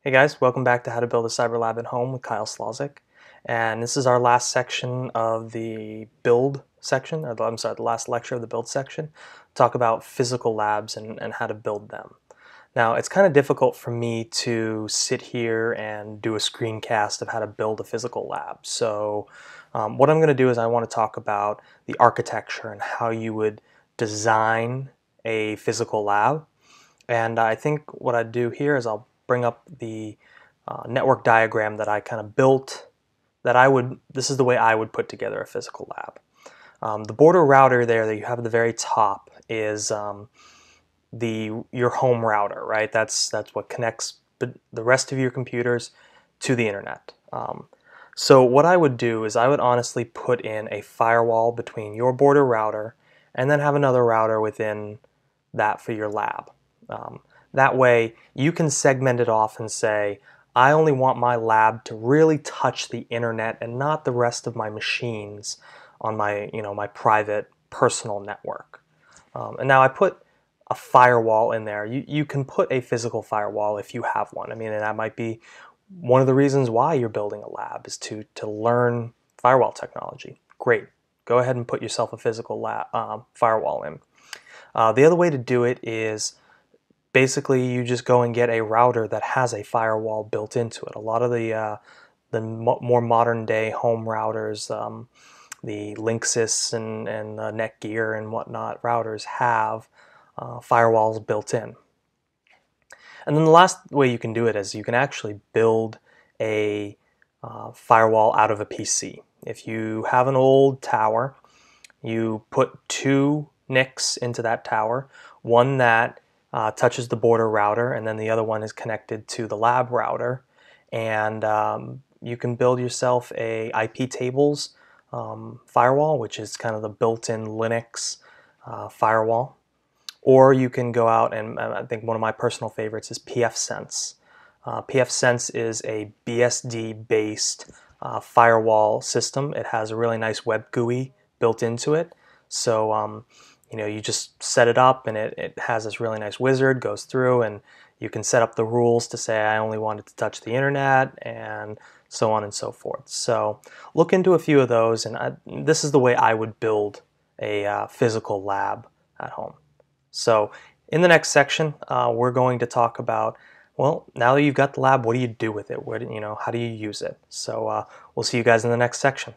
Hey guys, welcome back to How to Build a Cyber Lab at Home with Kyle Slawzik. And this is our last section of the build section, or I'm sorry, the last lecture of the build section. Talk about physical labs and how to build them. Now, it's kind of difficult for me to sit here and do a screencast of how to build a physical lab. So what I'm going to do is I want to talk about the architecture and how you would design a physical lab. And I think what I'd do here is I'll bring up the network diagram that I kind of built this is the way I would put together a physical lab. The border router there that you have at the very top is your home router, right? That's what connects the rest of your computers to the internet. So what I would do is I would honestly put in a firewall between your border router and then have another router within that for your lab. That way you can segment it off and say, I only want my lab to really touch the internet and not the rest of my machines on my, my private personal network. And now I put a firewall in there. You can put a physical firewall if you have one. I mean, and that might be one of the reasons why you're building a lab is to learn firewall technology. Great. Go ahead and put yourself a physical firewall in. The other way to do it is basically you just go and get a router that has a firewall built into it. A lot of the more modern day home routers, the Linksys and Netgear and whatnot routers have firewalls built in. And then the last way you can do it is you can actually build a firewall out of a PC. If you have an old tower, you put two NICs into that tower, one that touches the border router, and then the other one is connected to the lab router. And you can build yourself a IP tables firewall, which is kind of the built-in Linux firewall. Or you can go out and I think one of my personal favorites is pfSense. pfSense is a BSD-based firewall system. It has a really nice web GUI built into it. So you just set it up and it has this really nice wizard, goes through, and you can set up the rules to say I only want it to touch the internet and so on and so forth. So look into a few of those, and this is the way I would build a physical lab at home. So in the next section, we're going to talk about, well, now that you've got the lab, what do you do with it? How do you use it? So we'll see you guys in the next section.